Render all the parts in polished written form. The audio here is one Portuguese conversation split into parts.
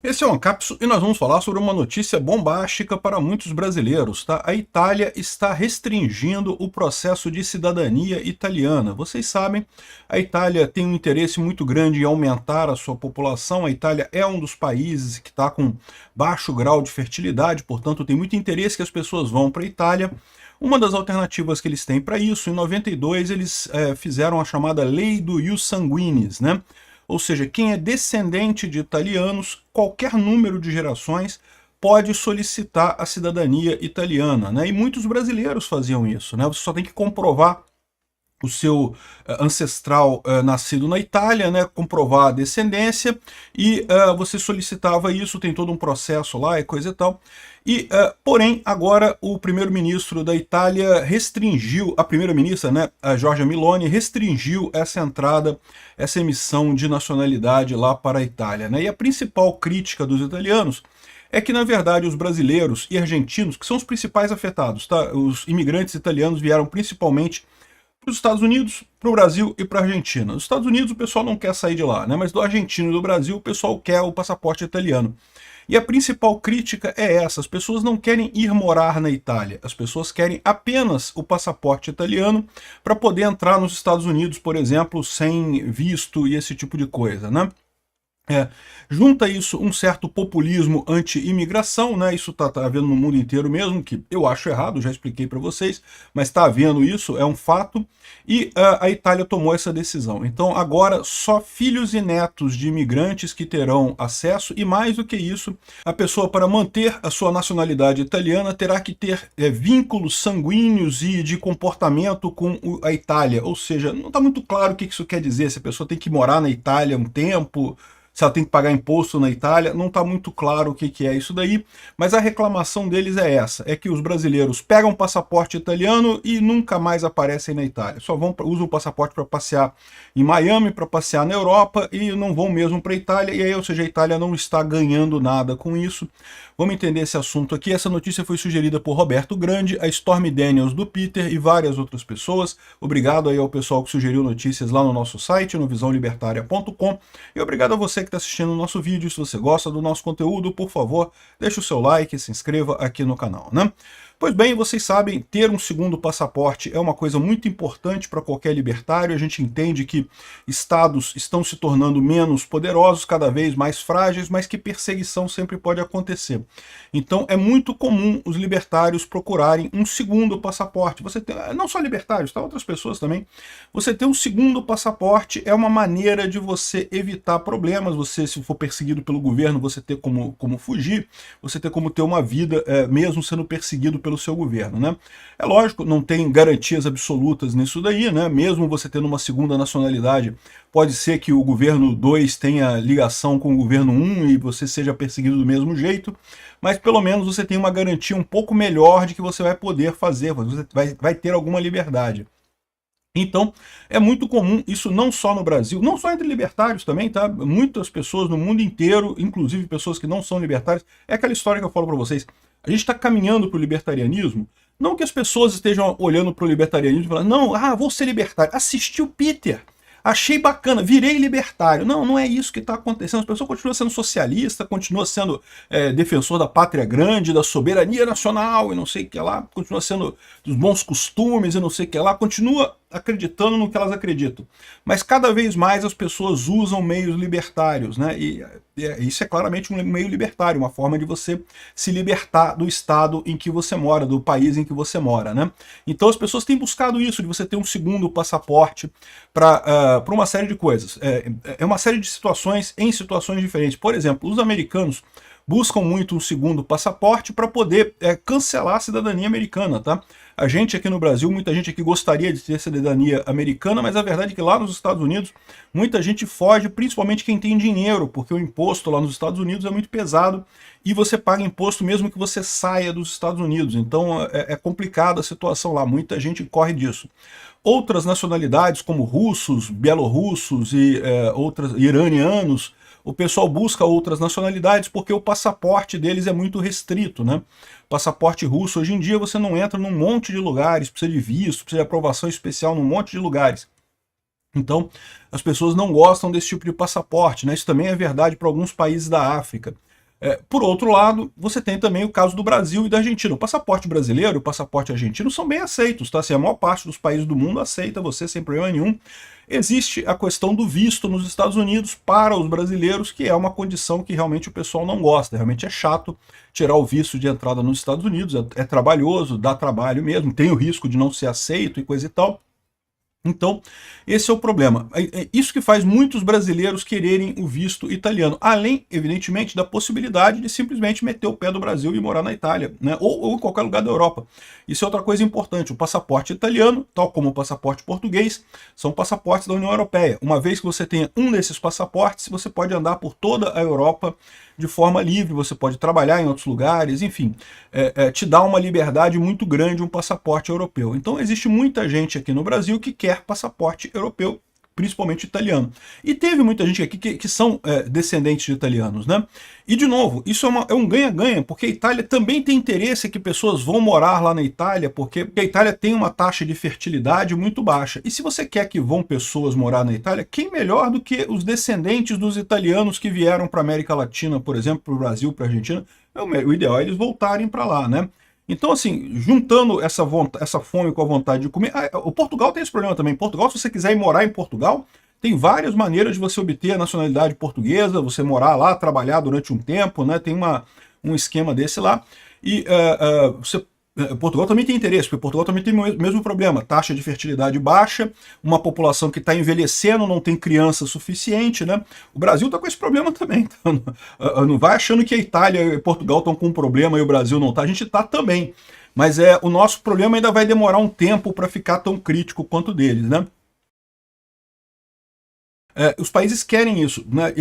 Esse é o Ancapso e nós vamos falar sobre uma notícia bombástica para muitos brasileiros, tá? A Itália está restringindo o processo de cidadania italiana. Vocês sabem, a Itália tem um interesse muito grande em aumentar a sua população. A Itália é um dos países que está com baixo grau de fertilidade, portanto tem muito interesse que as pessoas vão para a Itália. Uma das alternativas que eles têm para isso, em 92 eles fizeram a chamada Lei do Ius Sanguinis, né? Ou seja, quem é descendente de italianos, qualquer número de gerações, pode solicitar a cidadania italiana, né? E muitos brasileiros faziam isso, né? Você só tem que comprovar o seu ancestral nascido na Itália, né, comprovar a descendência, e você solicitava isso, tem todo um processo lá e coisa e tal. E, porém, agora o primeiro-ministro da Itália restringiu, a primeira-ministra, né, a Giorgia Meloni, restringiu essa entrada, essa emissão de nacionalidade lá para a Itália, né? E a principal crítica dos italianos é que, na verdade, os brasileiros e argentinos, que são os principais afetados, tá? Os imigrantes italianos vieram principalmente para os Estados Unidos, para o Brasil e para a Argentina. Nos Estados Unidos o pessoal não quer sair de lá, né? Mas do Argentina e do Brasil o pessoal quer o passaporte italiano. E a principal crítica é essa: as pessoas não querem ir morar na Itália, as pessoas querem apenas o passaporte italiano para poder entrar nos Estados Unidos, por exemplo, sem visto e esse tipo de coisa, né? Junta isso um certo populismo anti-imigração, né? Isso tá havendo no mundo inteiro mesmo, que eu acho errado, já expliquei para vocês, mas está havendo isso, é um fato, e a Itália tomou essa decisão. Então agora só filhos e netos de imigrantes que terão acesso, e mais do que isso, a pessoa, para manter a sua nacionalidade italiana, terá que ter vínculos sanguíneos e de comportamento com a Itália, ou seja, não está muito claro o que isso quer dizer, se a pessoa tem que morar na Itália um tempo, se ela tem que pagar imposto na Itália, não está muito claro o que é isso daí, mas a reclamação deles é essa, é que os brasileiros pegam passaporte italiano e nunca mais aparecem na Itália, só usam o passaporte para passear em Miami, para passear na Europa, e não vão mesmo para a Itália, e aí, ou seja, a Itália não está ganhando nada com isso. Vamos entender esse assunto aqui. Essa notícia foi sugerida por Roberto Grande, a Stormy Daniels do Peter e várias outras pessoas. Obrigado aí ao pessoal que sugeriu notícias lá no nosso site, no visãolibertaria.com, e obrigado a você que está assistindo o nosso vídeo. Se você gosta do nosso conteúdo, por favor, deixe o seu like e se inscreva aqui no canal, né? Pois bem, vocês sabem, ter um segundo passaporte é uma coisa muito importante para qualquer libertário. A gente entende que estados estão se tornando menos poderosos, cada vez mais frágeis, mas que perseguição sempre pode acontecer. Então é muito comum os libertários procurarem um segundo passaporte. Você tem, não só libertários, tá? Outras pessoas também. Você ter um segundo passaporte é uma maneira de você evitar problemas. Você, se for perseguido pelo governo, você ter como fugir, você ter como ter uma vida, mesmo sendo perseguido pelo seu governo, né? É lógico, não tem garantias absolutas nisso daí, né? Mesmo você tendo uma segunda nacionalidade, pode ser que o governo 2 tenha ligação com o governo 1 e você seja perseguido do mesmo jeito, mas pelo menos você tem uma garantia um pouco melhor de que você vai poder fazer, você vai ter alguma liberdade. Então, é muito comum isso não só no Brasil, não só entre libertários também, tá? Muitas pessoas no mundo inteiro, inclusive pessoas que não são libertárias, é aquela história que eu falo para vocês. A gente está caminhando para o libertarianismo, não que as pessoas estejam olhando para o libertarianismo e falando, não, vou ser libertário. Assisti o Peter, achei bacana, virei libertário. Não, não é isso que está acontecendo. As pessoas continuam sendo socialista, continuam sendo defensor da pátria grande, da soberania nacional e não sei o que lá, continua sendo dos bons costumes e não sei o que lá, continua acreditando no que elas acreditam. Mas cada vez mais as pessoas usam meios libertários, né? E isso é claramente um meio libertário, uma forma de você se libertar do estado em que você mora, do país em que você mora, né? Então as pessoas têm buscado isso, de você ter um segundo passaporte para uma série de coisas. É uma série de situações em situações diferentes. Por exemplo, os americanos buscam muito um segundo passaporte para poder cancelar a cidadania americana, tá? A gente aqui no Brasil, muita gente aqui gostaria de ter cidadania americana, mas a verdade é que lá nos Estados Unidos, muita gente foge, principalmente quem tem dinheiro, porque o imposto lá nos Estados Unidos é muito pesado e você paga imposto mesmo que você saia dos Estados Unidos. Então é complicada a situação lá, muita gente corre disso. Outras nacionalidades, como russos, bielorrussos e outras iranianos, o pessoal busca outras nacionalidades porque o passaporte deles é muito restrito, né? Passaporte russo, hoje em dia você não entra num monte de lugares, precisa de visto, precisa de aprovação especial num monte de lugares. Então, as pessoas não gostam desse tipo de passaporte, né? Isso também é verdade para alguns países da África. Por outro lado, você tem também o caso do Brasil e da Argentina. O passaporte brasileiro e o passaporte argentino são bem aceitos, tá? Assim, a maior parte dos países do mundo aceita você sem problema nenhum. Existe a questão do visto nos Estados Unidos para os brasileiros, que é uma condição que realmente o pessoal não gosta. Realmente é chato tirar o visto de entrada nos Estados Unidos, é trabalhoso, dá trabalho mesmo, tem o risco de não ser aceito e coisa e tal. Então, esse é o problema. É isso que faz muitos brasileiros quererem o visto italiano, além, evidentemente, da possibilidade de simplesmente meter o pé do Brasil e morar na Itália, né? ou em qualquer lugar da Europa. Isso é outra coisa importante. O passaporte italiano, tal como o passaporte português, são passaportes da União Europeia. Uma vez que você tenha um desses passaportes, você pode andar por toda a Europa de forma livre, você pode trabalhar em outros lugares, enfim, te dá uma liberdade muito grande um passaporte europeu. Então existe muita gente aqui no Brasil que quer passaporte europeu, principalmente italiano. E teve muita gente aqui que são descendentes de italianos, né? E, de novo, isso é um ganha-ganha, porque a Itália também tem interesse que pessoas vão morar lá na Itália, porque a Itália tem uma taxa de fertilidade muito baixa. E se você quer que vão pessoas morar na Itália, quem melhor do que os descendentes dos italianos que vieram para a América Latina, por exemplo, para o Brasil, para a Argentina? O ideal é eles voltarem para lá, né? Então, assim, juntando essa fome com a vontade de comer... o Portugal tem esse problema também. Portugal, se você quiser ir morar em Portugal, tem várias maneiras de você obter a nacionalidade portuguesa, você morar lá, trabalhar durante um tempo, né? Tem um esquema desse lá. E Portugal também tem interesse, porque Portugal também tem o mesmo problema. Taxa de fertilidade baixa, uma população que está envelhecendo, não tem criança suficiente, né? O Brasil está com esse problema também. Então, não vai achando que a Itália e Portugal estão com um problema e o Brasil não está. A gente está também. Mas o nosso problema ainda vai demorar um tempo para ficar tão crítico quanto deles, né? Os países querem isso, né?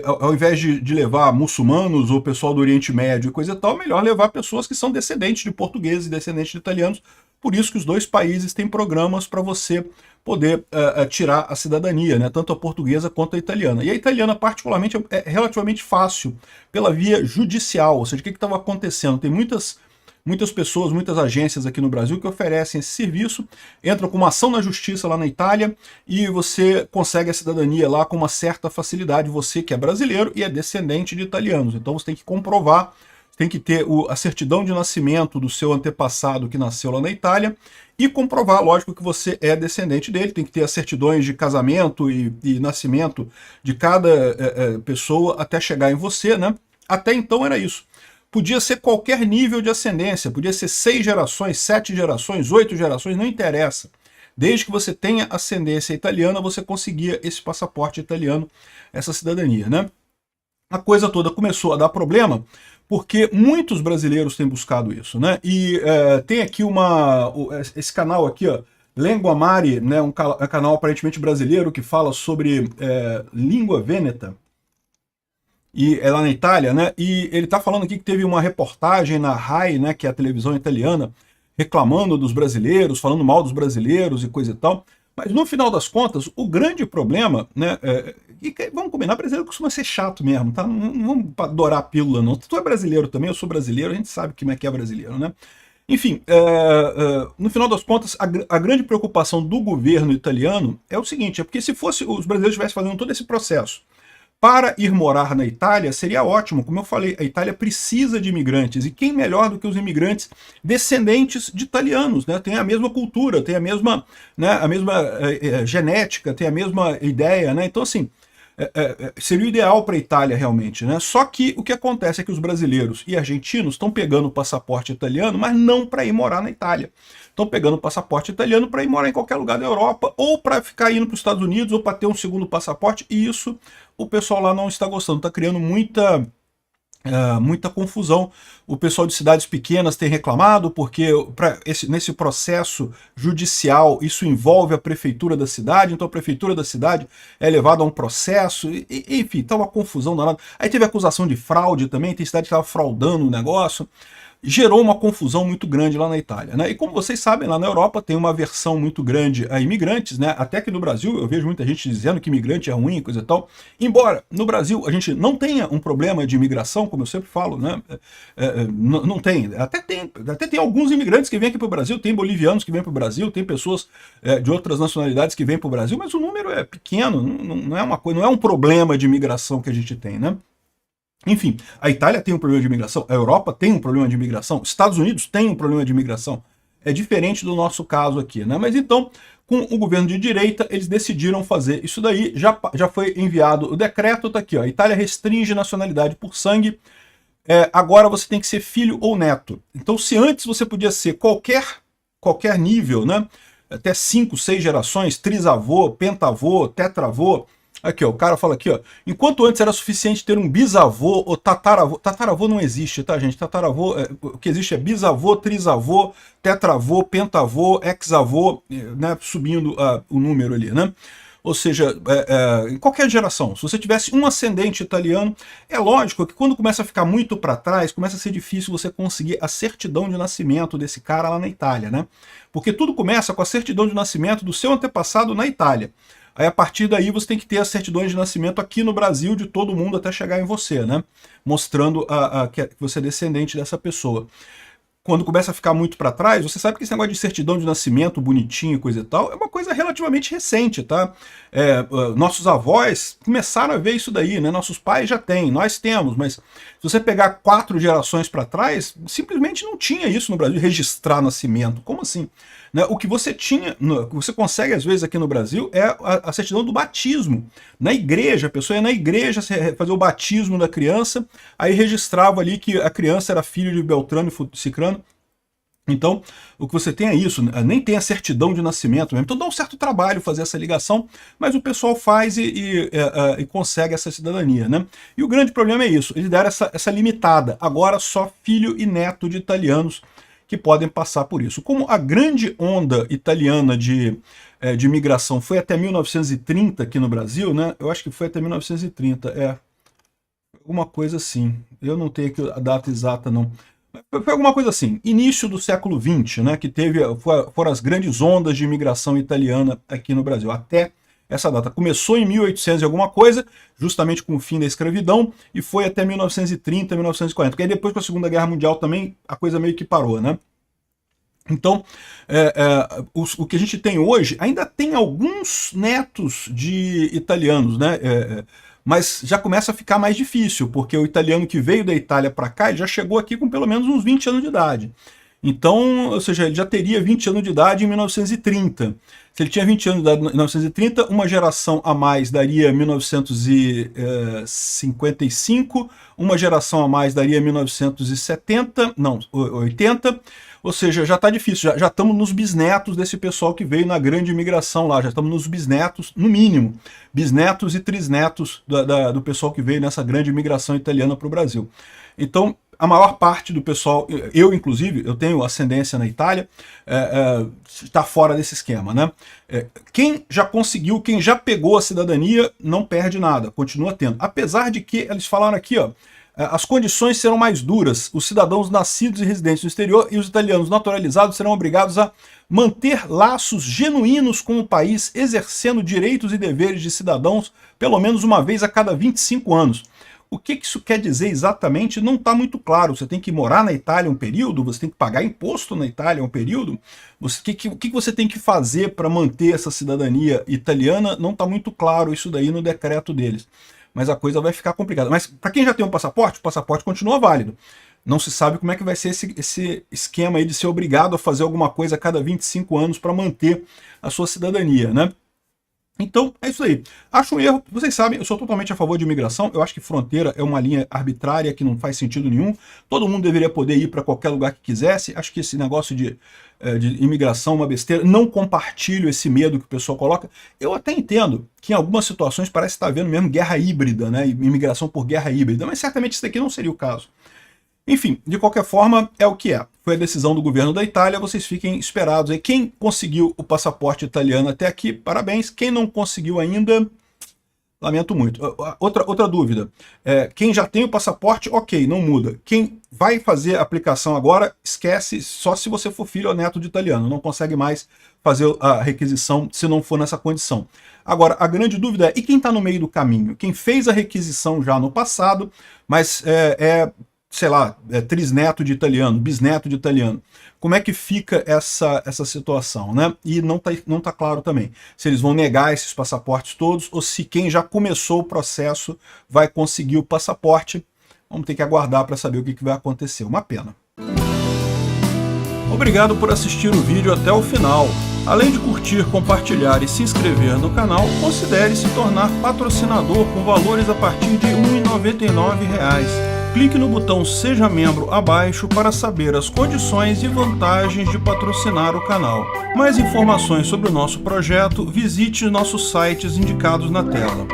Ao invés de levar muçulmanos ou pessoal do Oriente Médio e coisa e tal, é melhor levar pessoas que são descendentes de portugueses e descendentes de italianos. Por isso que os dois países têm programas para você poder tirar a cidadania, né? Tanto a portuguesa quanto a italiana. E a italiana, particularmente, é relativamente fácil, pela via judicial. Ou seja, o que estava acontecendo? Tem muitas pessoas, muitas agências aqui no Brasil que oferecem esse serviço, entram com uma ação na justiça lá na Itália e você consegue a cidadania lá com uma certa facilidade, você que é brasileiro e é descendente de italianos. Então você tem que comprovar, tem que ter a certidão de nascimento do seu antepassado que nasceu lá na Itália e comprovar, lógico, que você é descendente dele, tem que ter as certidões de casamento e nascimento de cada pessoa até chegar em você, né? Até então era isso. Podia ser qualquer nível de ascendência, podia ser 6 gerações, 7 gerações, 8 gerações, não interessa. Desde que você tenha ascendência italiana, você conseguia esse passaporte italiano, essa cidadania, né? A coisa toda começou a dar problema porque muitos brasileiros têm buscado isso, né? E tem aqui esse canal aqui, ó, Lengua Mari, né? Um canal aparentemente brasileiro que fala sobre língua vêneta. E é lá na Itália, né? E ele está falando aqui que teve uma reportagem na RAI, né, que é a televisão italiana, reclamando dos brasileiros, falando mal dos brasileiros e coisa e tal. Mas no final das contas, o grande problema, né? Vamos combinar, brasileiro costuma ser chato mesmo, tá? Não vamos adorar a pílula, não. Tu é brasileiro também, eu sou brasileiro, a gente sabe como é que é brasileiro, né? Enfim, no final das contas, a grande preocupação do governo italiano é o seguinte, é porque se fosse os brasileiros estivessem fazendo todo esse processo para ir morar na Itália, seria ótimo. Como eu falei, a Itália precisa de imigrantes. E quem melhor do que os imigrantes descendentes de italianos, né? Tem a mesma cultura, tem a mesma genética, tem a mesma ideia, né? Então, assim, seria o ideal para a Itália realmente, né? Só que o que acontece é que os brasileiros e argentinos estão pegando o passaporte italiano, mas não para ir morar na Itália. Estão pegando o passaporte italiano para ir morar em qualquer lugar da Europa, ou para ficar indo para os Estados Unidos, ou para ter um segundo passaporte, e isso o pessoal lá não está gostando, está criando muita confusão. O pessoal de cidades pequenas tem reclamado, porque nesse processo judicial isso envolve a prefeitura da cidade, então a prefeitura da cidade é levada a um processo, enfim, está uma confusão danada. Aí teve acusação de fraude também, tem cidade que estava fraudando o negócio. Gerou uma confusão muito grande lá na Itália, né? E como vocês sabem, lá na Europa tem uma aversão muito grande a imigrantes, né? Até que no Brasil eu vejo muita gente dizendo que imigrante é ruim, coisa e tal. Embora no Brasil a gente não tenha um problema de imigração, como eu sempre falo, né? Não tem. Até tem alguns imigrantes que vêm aqui para o Brasil, tem bolivianos que vêm para o Brasil, tem pessoas de outras nacionalidades que vêm para o Brasil, mas o número é pequeno, não é uma coisa, não é um problema de imigração que a gente tem, né? Enfim, a Itália tem um problema de imigração, a Europa tem um problema de imigração, Estados Unidos tem um problema de imigração. É diferente do nosso caso aqui, né? Mas então, com o governo de direita, eles decidiram fazer isso daí, já foi enviado o decreto, tá aqui, ó, a Itália restringe nacionalidade por sangue, agora você tem que ser filho ou neto. Então, se antes você podia ser qualquer nível, né? Até 5, 6 gerações, trisavô, pentavô, tetravô. Aqui, ó, o cara fala aqui, ó, enquanto antes era suficiente ter um bisavô ou tataravô não existe, tá, gente? Tataravô, o que existe é bisavô, trisavô, tetravô, pentavô, hexavô, né, subindo o número ali, né? Ou seja, em qualquer geração, se você tivesse um ascendente italiano, é lógico que quando começa a ficar muito para trás, começa a ser difícil você conseguir a certidão de nascimento desse cara lá na Itália, né? Porque tudo começa com a certidão de nascimento do seu antepassado na Itália. Aí a partir daí você tem que ter as certidões de nascimento aqui no Brasil de todo mundo até chegar em você, né? Mostrando que você é descendente dessa pessoa. Quando começa a ficar muito para trás, você sabe que esse negócio de certidão de nascimento bonitinho e coisa e tal, é uma coisa relativamente recente, tá? Nossos avós começaram a ver isso daí, né? Nossos pais já têm, nós temos, mas se você pegar 4 gerações para trás, simplesmente não tinha isso no Brasil, registrar nascimento. Como assim? Né? O que você tinha, o que você consegue às vezes aqui no Brasil é a certidão do batismo. Na igreja, a pessoa ia na igreja fazer o batismo da criança, aí registrava ali que a criança era filho de Beltrano e Cicrano. Então, o que você tem é isso, nem tem a certidão de nascimento mesmo. Então dá um certo trabalho fazer essa ligação, mas o pessoal faz e consegue essa cidadania, né? E o grande problema é isso, eles deram essa limitada. Agora só filho e neto de italianos que podem passar por isso. Como a grande onda italiana de imigração foi até 1930 aqui no Brasil, né? Eu acho que foi até 1930, alguma coisa assim. Eu não tenho aqui a data exata, não. Foi alguma coisa assim, início do século XX, né, que foram as grandes ondas de imigração italiana aqui no Brasil, até essa data. Começou em 1800 e alguma coisa, justamente com o fim da escravidão, e foi até 1930, 1940, porque aí depois com a Segunda Guerra Mundial também a coisa meio que parou, né? Então, o que a gente tem hoje, ainda tem alguns netos de italianos, né? Mas já começa a ficar mais difícil, porque o italiano que veio da Itália para cá, ele já chegou aqui com pelo menos uns 20 anos de idade. Então, ou seja, ele já teria 20 anos de idade em 1930. Se ele tinha 20 anos de idade em 1930, uma geração a mais daria 1955, uma geração a mais daria 1970, não, 80, ou seja, já está difícil, já estamos nos bisnetos desse pessoal que veio na grande imigração lá, já estamos nos bisnetos, no mínimo, bisnetos e trisnetos do pessoal que veio nessa grande imigração italiana para o Brasil. Então, a maior parte do pessoal, eu inclusive, eu tenho ascendência na Itália, está fora desse esquema, né? Quem já conseguiu, quem já pegou a cidadania, não perde nada, continua tendo. Apesar de que, eles falaram aqui, ó, as condições serão mais duras, os cidadãos nascidos e residentes no exterior e os italianos naturalizados serão obrigados a manter laços genuínos com o país, exercendo direitos e deveres de cidadãos pelo menos uma vez a cada 25 anos. O que isso quer dizer exatamente não está muito claro. Você tem que morar na Itália um período, você tem que pagar imposto na Itália um período. O que você tem que fazer para manter essa cidadania italiana? Não está muito claro isso daí no decreto deles. Mas a coisa vai ficar complicada. Mas para quem já tem um passaporte, o passaporte continua válido. Não se sabe como é que vai ser esse esquema aí de ser obrigado a fazer alguma coisa a cada 25 anos para manter a sua cidadania, né? Então, é isso aí. Acho um erro, vocês sabem, eu sou totalmente a favor de imigração, eu acho que fronteira é uma linha arbitrária que não faz sentido nenhum, todo mundo deveria poder ir para qualquer lugar que quisesse, acho que esse negócio de imigração é uma besteira, não compartilho esse medo que o pessoal coloca. Eu até entendo que em algumas situações parece estar havendo mesmo guerra híbrida, né, imigração por guerra híbrida, mas certamente isso daqui não seria o caso. Enfim, de qualquer forma, é o que é. Foi a decisão do governo da Itália, vocês fiquem esperados aí. Quem conseguiu o passaporte italiano até aqui, parabéns. Quem não conseguiu ainda, lamento muito. Outra dúvida, quem já tem o passaporte, ok, não muda. Quem vai fazer a aplicação agora, esquece, só se você for filho ou neto de italiano. Não consegue mais fazer a requisição se não for nessa condição. Agora, a grande dúvida é, e quem está no meio do caminho? Quem fez a requisição já no passado, mas sei lá, trisneto de italiano, bisneto de italiano. Como é que fica essa situação, né? E não tá claro também se eles vão negar esses passaportes todos ou se quem já começou o processo vai conseguir o passaporte. Vamos ter que aguardar para saber o que vai acontecer. Uma pena. Obrigado por assistir o vídeo até o final. Além de curtir, compartilhar e se inscrever no canal, considere se tornar patrocinador com valores a partir de R$ 1,99. Clique no botão Seja Membro abaixo para saber as condições e vantagens de patrocinar o canal. Mais informações sobre o nosso projeto, visite nossos sites indicados na tela.